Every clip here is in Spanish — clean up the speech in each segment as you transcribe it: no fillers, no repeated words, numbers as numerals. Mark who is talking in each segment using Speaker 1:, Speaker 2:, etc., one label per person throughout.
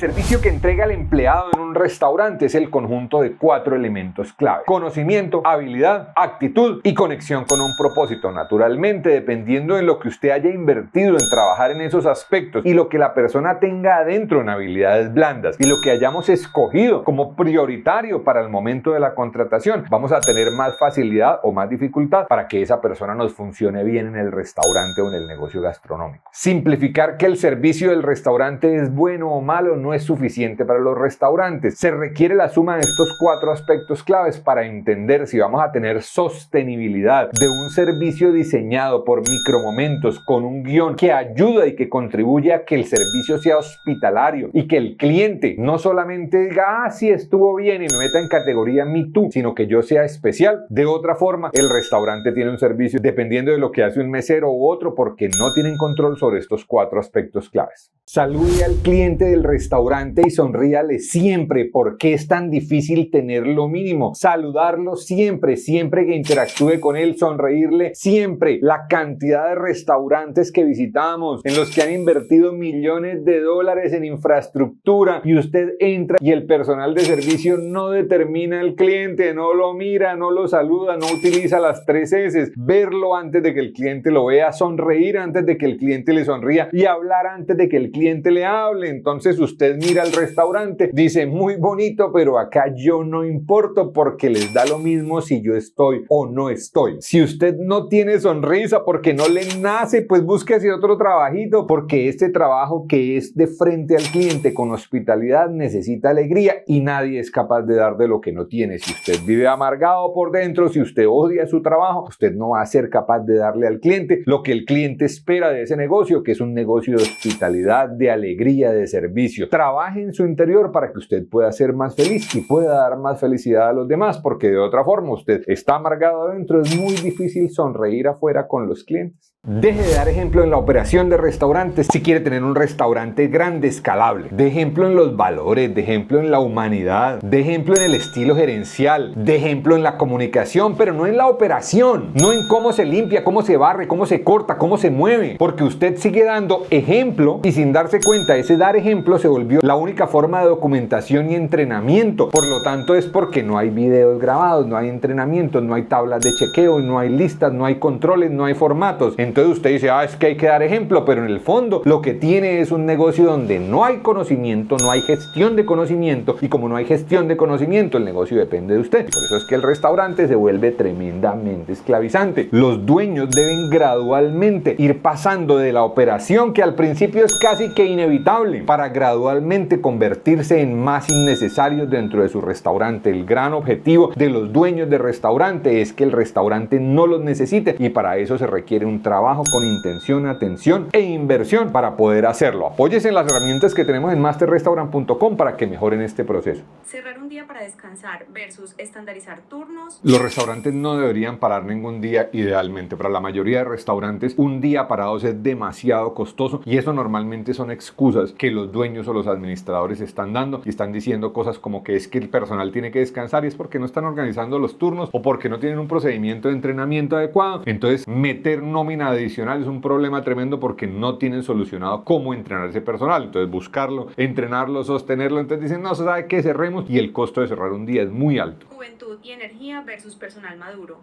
Speaker 1: servicio que entrega el empleado en un restaurante es el conjunto de 4 elementos clave: conocimiento, habilidad, actitud y conexión con un propósito. Naturalmente, dependiendo de lo que usted haya invertido en trabajar en esos aspectos y lo que la persona tenga adentro en habilidades blandas y lo que hayamos escogido como prioritario para el momento de la contratación, vamos a tener más facilidad o más dificultad para que esa persona nos funcione bien en el restaurante o en el negocio gastronómico. Simplificar que el servicio del restaurante es bueno o malo no es suficiente para los restaurantes. Se requiere la suma de estos 4 aspectos claves para entender si vamos a tener sostenibilidad de un servicio diseñado por micromomentos con un guión que ayuda y que contribuye a que el servicio sea hospitalario y que el cliente no solamente diga, ah, sí, estuvo bien y me meta en categoría Me Too, sino que yo sea especial. De otra forma, el restaurante tiene un servicio dependiendo de lo que hace un mesero u otro, porque no tienen control sobre estos 4 aspectos claves. Salude al cliente del restaurante y sonríale siempre. ¿Por qué es tan difícil tener lo mínimo? Saludarlo siempre, siempre que interactúe con él, sonreírle siempre. La cantidad de restaurantes que visitamos en los que han invertido millones de dólares en infraestructura y usted entra y el personal de servicio no determina al cliente, no lo mira, no lo saluda, no utiliza las 3 S: verlo antes de que el cliente lo vea, sonreír antes de que el cliente le sonría y hablar antes de que el cliente le hable. Entonces usted mira al restaurante, dice, muy bonito, pero acá yo no importo, porque les da lo mismo si yo estoy o no estoy. Si usted no tiene sonrisa porque no le nace, pues búsquese otro trabajito, porque este trabajo que es de frente al cliente con hospitalidad necesita alegría y nadie es capaz de dar de lo que no tiene. Si usted vive amargado por dentro, si usted odia su trabajo, usted no va a ser capaz de darle al cliente lo que el cliente espera de ese negocio, que es un negocio de hospitalidad, de alegría, de servicio. Trabaje en su interior para que usted pueda ser más feliz y pueda dar más felicidad a los demás, porque de otra forma usted está amargado adentro, es muy difícil sonreír afuera con los clientes. Deje de dar ejemplo en la operación de restaurantes si quiere tener un restaurante grande, escalable. De ejemplo en los valores, de ejemplo en la humanidad, de ejemplo en el estilo gerencial, de ejemplo en la comunicación, pero no en la operación, no en cómo se limpia, cómo se barre, cómo se corta, cómo se mueve, porque usted sigue dando ejemplo y sin darse cuenta ese dar ejemplo se volvió la única forma de documentación y entrenamiento. Por lo tanto, es porque no hay videos grabados, no hay entrenamientos, no hay tablas de chequeo, no hay listas, no hay controles, no hay formatos. Entonces usted dice, es que hay que dar ejemplo, pero en el fondo lo que tiene es un negocio donde no hay conocimiento, no hay gestión de conocimiento, y como no hay gestión de conocimiento, el negocio depende de usted. Y por eso es que el restaurante se vuelve tremendamente esclavizante. Los dueños deben gradualmente ir pasando de la operación, que al principio es casi que inevitable, para gradualmente convertirse en más innecesarios dentro de su restaurante. El gran objetivo de los dueños de restaurante es que el restaurante no los necesite, y para eso se requiere un trabajo con intención, atención e inversión para poder hacerlo. Apóyese en las herramientas que tenemos en masterrestaurant.com para que mejoren este proceso.
Speaker 2: Cerrar un día para descansar versus estandarizar turnos.
Speaker 1: Los restaurantes no deberían parar ningún día idealmente. Para la mayoría de restaurantes, un día parados es demasiado costoso, y eso normalmente son excusas que los dueños o los administradores están dando, y están diciendo cosas como que es que el personal tiene que descansar y es porque no están organizando los turnos o porque no tienen un procedimiento de entrenamiento adecuado. Entonces, meter nómina adicional es un problema tremendo porque no tienen solucionado cómo entrenar ese personal. Entonces, buscarlo, entrenarlo, sostenerlo. Entonces dicen, no, ¿sabe qué? Cerremos, y el costo de cerrar un día es muy alto.
Speaker 2: Juventud y energía versus personal maduro.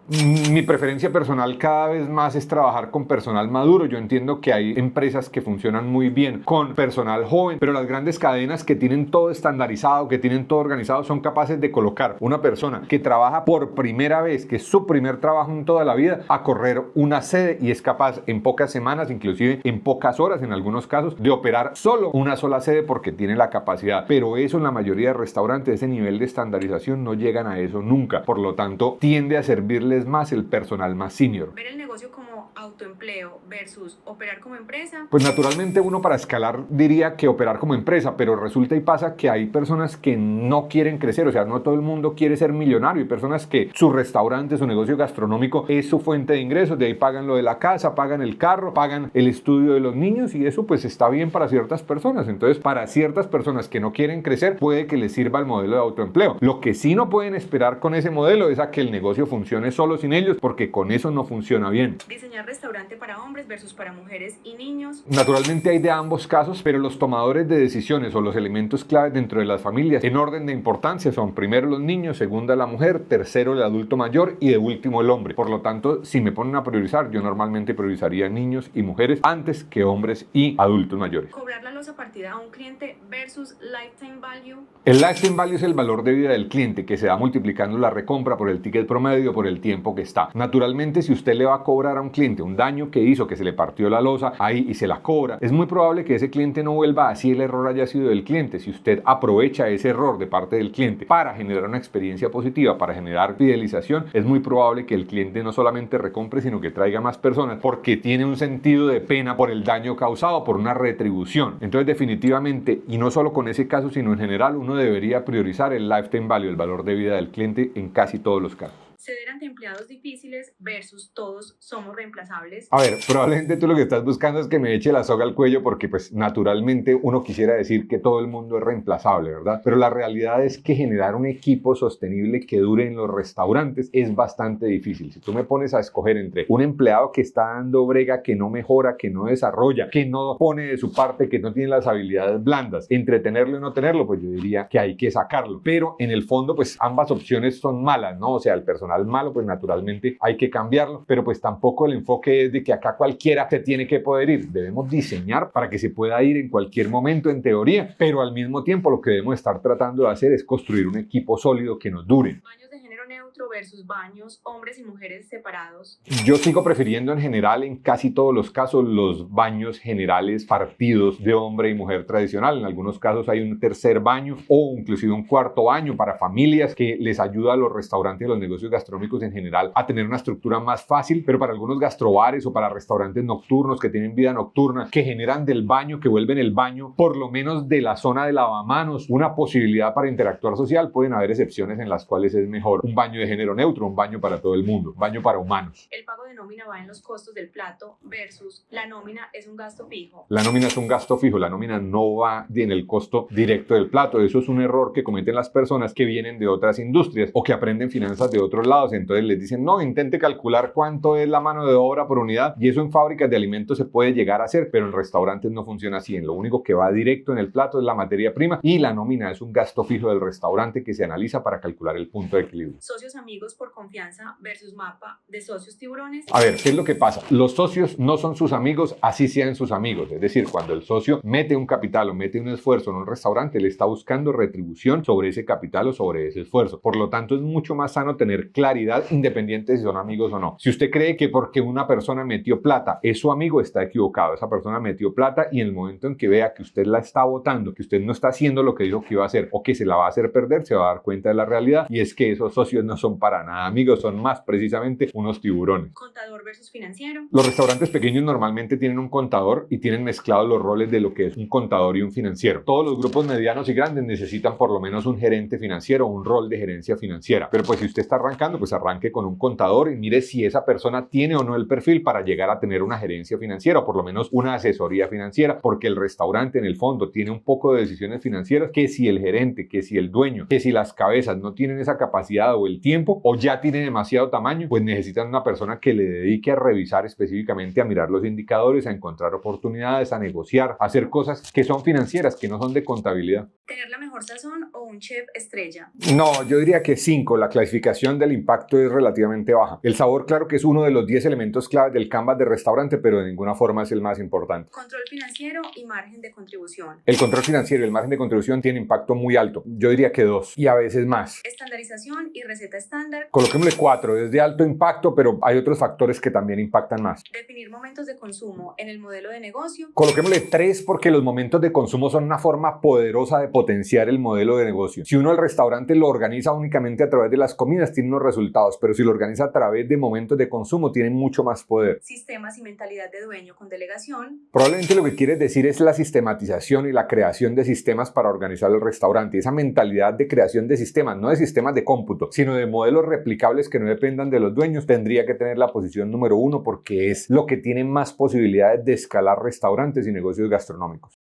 Speaker 1: Mi preferencia personal cada vez más es trabajar con personal maduro. Yo entiendo que hay empresas que funcionan muy bien con personal joven, pero las grandes cadenas que tienen todo estandarizado, que tienen todo organizado, son capaces de colocar una persona que trabaja por primera vez, que es su primer trabajo en toda la vida, a correr una sede, y es capaz en pocas semanas, inclusive en pocas horas en algunos casos, de operar solo una sola sede porque tiene la capacidad. Pero eso en la mayoría de restaurantes, ese nivel de estandarización, no llegan a eso nunca. Por lo tanto, tiende a servirles más el personal más senior.
Speaker 2: Ver el negocio como autoempleo versus operar como empresa.
Speaker 1: Pues naturalmente uno para escalar diría que operar como empresa, pero resulta y pasa que hay personas que no quieren crecer. O sea, no todo el mundo quiere ser millonario. Hay personas que su restaurante, su negocio gastronómico es su fuente de ingresos. De ahí pagan lo de la casa, pagan el carro, pagan el estudio de los niños, y eso pues está bien para ciertas personas. Entonces, para ciertas personas que no quieren crecer, puede que les sirva el modelo de autoempleo. Lo que sí no pueden esperar con ese modelo es a que el negocio funcione solo sin ellos, porque con eso no funciona bien.
Speaker 2: Diseñar restaurante para hombres versus para mujeres y niños.
Speaker 1: Naturalmente hay de ambos casos, pero los tomadores de decisiones o los elementos claves dentro de las familias en orden de importancia son primero los niños, segunda la mujer, tercero el adulto mayor y de último el hombre. Por lo tanto, si me ponen a priorizar, yo normalmente priorizaría niños y mujeres antes que hombres y adultos mayores.
Speaker 2: Cobrar la losa partida a un cliente versus lifetime value.
Speaker 1: El lifetime value es el valor de vida del cliente que se va multiplicando la recompra por el ticket promedio por el tiempo que está. Naturalmente, si usted le va a cobrar a un cliente un daño que hizo, que se le partió la losa ahí y se la cobra, es muy probable que ese cliente no vuelva así el error haya sido del cliente. Si usted aprovecha ese error de parte del cliente para generar una experiencia positiva, para generar fidelización, es muy probable que el cliente no solamente recompre, sino que traiga más personas porque tiene un sentido de pena por el daño causado, por una retribución. Entonces, definitivamente, y no solo con ese caso, sino en general, uno debería priorizar el lifetime value, el valor de vida del cliente en casi todos los casos.
Speaker 2: Ceder ante empleados difíciles versus todos somos reemplazables.
Speaker 1: A ver, probablemente tú lo que estás buscando es que me eche la soga al cuello porque pues naturalmente uno quisiera decir que todo el mundo es reemplazable, ¿verdad? Pero la realidad es que generar un equipo sostenible que dure en los restaurantes es bastante difícil. Si tú me pones a escoger entre un empleado que está dando brega, que no mejora, que no desarrolla, que no pone de su parte, que no tiene las habilidades blandas, entre tenerlo y no tenerlo, pues yo diría que hay que sacarlo. Pero en el fondo pues ambas opciones son malas, ¿no? O sea, el personal malo, pues naturalmente hay que cambiarlo, pero pues tampoco el enfoque es de que acá cualquiera se tiene que poder ir. Debemos diseñar para que se pueda ir en cualquier momento en teoría, pero al mismo tiempo lo que debemos estar tratando de hacer es construir un equipo sólido que nos dure.
Speaker 2: Baños de género neutro versus baños hombres y mujeres separados.
Speaker 1: Yo sigo prefiriendo en general, en casi todos los casos, los baños generales partidos de hombre y mujer tradicional. En algunos casos hay un tercer baño o inclusive un cuarto baño para familias que les ayuda a los restaurantes y los negocios gastronómicos en general a tener una estructura más fácil, pero para algunos gastrobares o para restaurantes nocturnos que tienen vida nocturna, que generan del baño, que vuelven el baño por lo menos de la zona de lavamanos una posibilidad para interactuar social, pueden haber excepciones en las cuales es mejor un baño de género neutro, un baño para todo el mundo, un baño para humanos.
Speaker 2: El pago de nómina va en los costos del plato versus la nómina es un gasto fijo.
Speaker 1: La nómina es un gasto fijo, la nómina no va en el costo directo del plato. Eso es un error que cometen las personas que vienen de otras industrias o que aprenden finanzas de otros lados. Entonces les dicen, no, intente calcular cuánto es la mano de obra por unidad, y eso en fábricas de alimentos se puede llegar a hacer, pero en restaurantes no funciona así. Lo único que va directo en el plato es la materia prima y la nómina es un gasto fijo del restaurante que se analiza para calcular el punto de equilibrio.
Speaker 2: Socios amigos por confianza versus mapa de socios tiburones.
Speaker 1: A ver, ¿qué es lo que pasa? Los socios no son sus amigos, así sean sus amigos. Es decir, cuando el socio mete un capital o mete un esfuerzo en un restaurante, le está buscando retribución sobre ese capital o sobre ese esfuerzo. Por lo tanto, es mucho más sano tener claridad independiente si son amigos o no. Si usted cree que porque una persona metió plata es su amigo, está equivocado. Esa persona metió plata y en el momento en que vea que usted la está botando, que usted no está haciendo lo que dijo que iba a hacer o que se la va a hacer perder, se va a dar cuenta de la realidad, y es que esos socios no son para nada amigos, son más precisamente unos tiburones.
Speaker 2: Contador versus financiero.
Speaker 1: Los restaurantes pequeños normalmente tienen un contador y tienen mezclados los roles de lo que es un contador y un financiero. Todos los grupos medianos y grandes necesitan por lo menos un gerente financiero o un rol de gerencia financiera. Pero pues si usted está arrancando, pues arranque con un contador y mire si esa persona tiene o no el perfil para llegar a tener una gerencia financiera o por lo menos una asesoría financiera, porque el restaurante en el fondo tiene un poco de decisiones financieras que si el gerente, que si el dueño, que si las cabezas no tienen esa capacidad o el tiempo o ya tiene demasiado tamaño, pues necesitan una persona que le dedique a revisar específicamente, a mirar los indicadores, a encontrar oportunidades, a negociar, a hacer cosas que son financieras, que no son de contabilidad.
Speaker 2: ¿Tener la mejor sazón o un chef estrella?
Speaker 1: No, yo diría que 5. La clasificación del impacto es relativamente baja. El sabor, claro que es uno de los 10 elementos clave del canvas de restaurante, pero de ninguna forma es el más importante.
Speaker 2: Control financiero y margen de contribución.
Speaker 1: El control financiero y el margen de contribución tiene impacto muy alto. Yo diría que 2 y a veces más.
Speaker 2: Estandarización y receta estándar.
Speaker 1: Coloquémosle 4. Es de alto impacto, pero hay otros factores que también impactan más.
Speaker 2: Definir momentos de consumo en el modelo de negocio.
Speaker 1: Coloquémosle 3 porque los momentos de consumo son una forma poderosa de potenciar el modelo de negocio. Si uno el restaurante lo organiza únicamente a través de las comidas, tiene unos resultados, pero si lo organiza a través de momentos de consumo, tiene mucho más poder.
Speaker 2: Sistemas y mentalidad de dueño con delegación.
Speaker 1: Probablemente lo que quieres decir es la sistematización y la creación de sistemas para organizar el restaurante. Esa mentalidad de creación de sistemas, no de sistemas de cómputo, sino de modelos replicables que no dependan de los dueños, tendría que tener la posición número 1 porque es lo que tiene más posibilidades de escalar restaurantes y negocios gastronómicos.